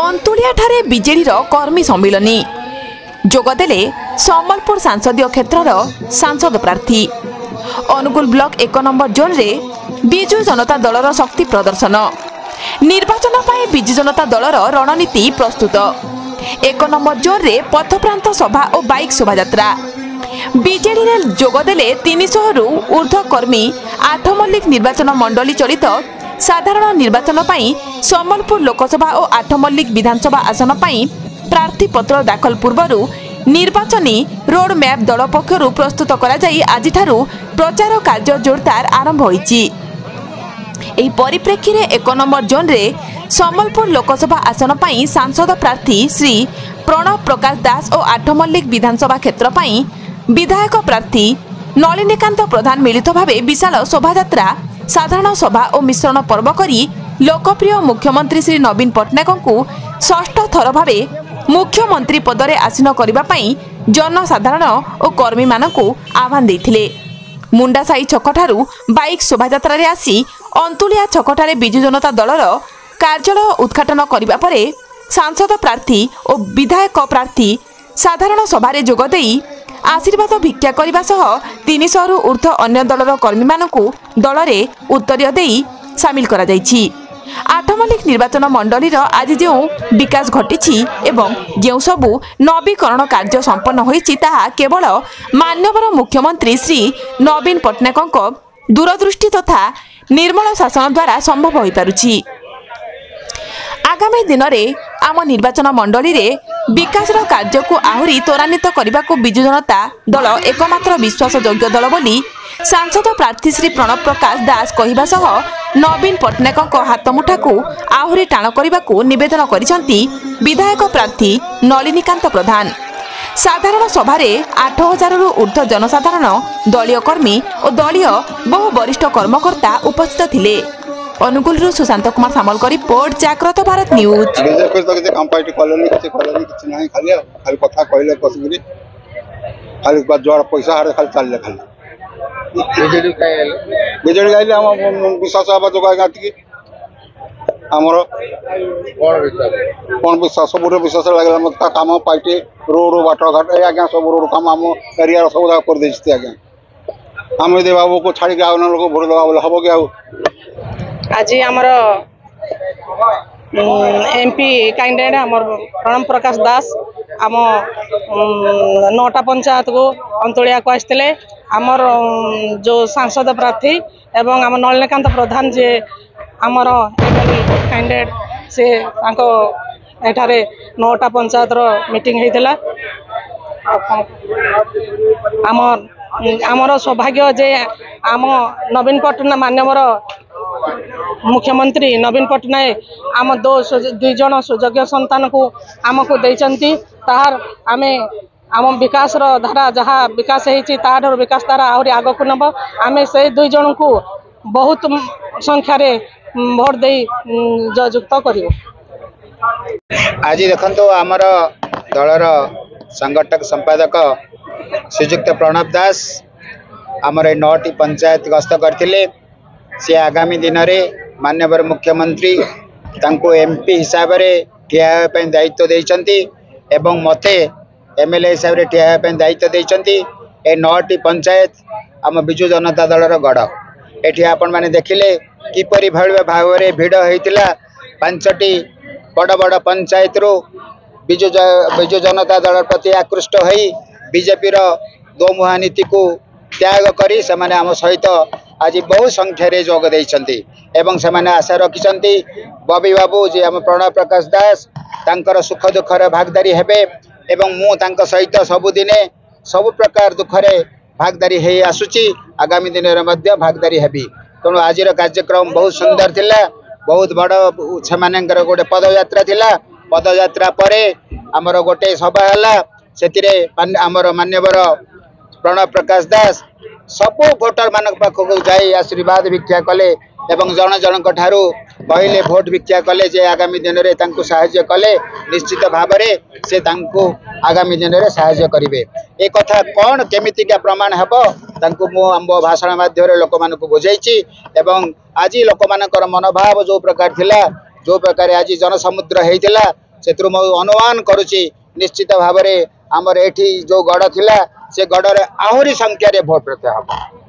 अंतुलिया ठारे बीजेडी कर्मी सम्मिलनी जोगदेले सम्बलपुर संसदीय क्षेत्रर सांसद प्रार्थी अनुगुल ब्लॉक 1 नंबर जोन रे बिजु जनता दलर शक्ति प्रदर्शन निर्वाचन पाए बिजु जनता दलर रणनीति प्रस्तुत 1 नंबर जोन रे पथप्रांत सभा और बाइक शोभायात्रा बीजेडी रे जोगदेले 300 रु ऊर्ध्व कर्मी 8 मल्लिक निर्वाचन मंडली चलित साधारण निर्वाचन पाई सम्बलपुर लोकसभा और 8 मल्लिक विधानसभा आसन पाई प्रार्थी पत्र दाखल पूर्वरु निर्वाचनी रोड मैप दल पक्षरु प्रस्तुत करा जाई आज ठारू प्रचार कार्य जोरदार आरंभ होईची। एही परिप्रेक्षी रे 1 नंबर जोन रे सम्बलपुर लोकसभा आसन पाई सांसद प्रार्थी श्री प्रणव प्रकाश दास और 8 मल्लिक विधानसभा क्षेत्र पाई विधायक प्रार्थी नलिनीकांत प्रधान मिलित भावे विशाल शोभायात्रा साधारण सभा और मिश्रण पर्व करी लोकप्रिय मुख्यमंत्री श्री नवीन पट्टनायक को षष्ठ थर भावे मुख्यमंत्री पदरे आसीन करबा पई जनसाधारण और कर्मी मानकु आह्वान देथिले। मुंडासाई छकठारू बाइक शोभायात्रा रे आसी अंतुलिया छकठारे बिजु जनता दलर कार्यालय उद्घाटन करबा परे सांसद प्रार्थी और विधायक प्रार्थी साधारण सभा रे जोग देई आशीर्वाद भिक्षा करने सह 300 रु ऊर्ध्व अन्य दलर कर्मी मानकु दलरे उत्तरीय देई सामिल करा जायछि। 8 मल्लिक निर्वाचन मंडली आज जो विकास घटी एवं जो सबु नवीकरण कार्य संपन्न होईछि ताहा केवल माननीय मुख्यमंत्री श्री नवीन पट्टनायक दूरदृष्टि तथा निर्मल शासन द्वारा संभव हो पारुछि। आगामी दिन में आम निर्वाचन मंडली रे विकास कार्य को आहुरी त्वरान्वित करने को बिजु जनता दल एकमात्र विश्वास योग्य दल बोली सांसद प्रार्थी श्री प्रणव प्रकाश दास कहवा सह नवीन पट्टनायक हाथमुठा को आहुरी टाण करने को निवेदन करिसेंती विधायक प्रार्थी नलिनीकांत प्रधान। साधारण सभा 8000 रु ऊर्ध्व जनसाधारण दलीय कर्मी और दलीय बहु वरिष्ठ कर्मकर्ता उपस्थित थिले। अनुगुल सुशांत कुमार सामल का रिपोर्ट जागृत भारत न्यूज। विश्वास कौन विश्वास सब विश्वास लगे कम पार्टी रोड बाट घाट आज्ञा सब रोड कम आम एरिया सब कर दे आज्ञा आम बाबू को छाड़ी लोग भोट दवा बोले हम कि आज आमर एमपी कैंडिडेट आमर प्रणव प्रकाश दास आम 9टा पंचायत को अंतुलिया को आसते आमर जो सांसद प्रार्थी एवं आम नलिनीकांत प्रधान जे आमर कैंडिडेट से एठारे 9टा पंचायत मीटिंग होता आमर सौभाग्य जे आम नवीन पट्टनायक माननीय मुख्यमंत्री नवीन पट्टनायक आम दुई जन सुयोग्य संतान को आमको देइचंती ताहार आमे आम विकास धारा जहाँ विकास होती विकास धारा आहरी आग को नब आमे से दुई जन को बहुत संख्यार भोट दे जयुक्त कर। आज देखो आमर दलर संगठक संपादक श्रीजुक्त प्रणव दास आमर 9टी पंचायत गस्त करथिले। से आगामी दिन में माननीय मुख्यमंत्री तांको एमपी हिसाब से ठिया दायित्व देइचंती एवं मते एमएलए हिसाब से ठिया दायित्व देइचंती। ए 9टी पंचायत आम बिजु जनता दलर गढ़ एठी आपण माने देखिले किपरि भाव में भिड़ होइतिला 5टी बड़ बड़ पंचायत रो बिजु जनता दल प्रति आकृष्ट होई बीजेपी रो दोमुहा नीति को त्याग करी से माने आम सहित आज बहु संख्यार जोग देइछंती एवं से माने आशा रखिछंती बबी बाबू जे आम प्रणव प्रकाश दास तांकर सुख दुखर भागदारी हेबे एवं मु तांक सहित सबुदिने सब प्रकार दुखरे भागदारी हे आसुची आगामी दिन में मध्य भागदारी हेबी। तेणु आज कार्यक्रम बहुत सुंदर थिला बहुत बड़ से मानकर गोटे पदयात्रा थिला पदयात्रा परे आमर गोटे सभा हला सेतिरे आमर मान्यवर प्रणव प्रकाश दास सबू भोटर मान पाखक जाई आशीर्वाद भिक्षा कले एवं जन जनक ठारू कहले भोट भिक्षा कले जे आगामी दिन में तांको साहाय्य कले निश्चित भाव में से तांको आगामी दिन में साहाय्य करिवे। ए कथा कौन केमितिका प्रमाण हेबो तांको मो आंबो भाषण माध्यम लोक मान को बुझाइछि एवं आज लोक मानकर मनोभाव जो प्रकार थिला जो प्रकार आज जनसमुद्र होइतिला से अनुमान करुच्ची निश्चित भाव में आमर एठी जो गढ़ थिला से गढ़ रे आहुरी संख्या रे भोट प्रत्याह हम।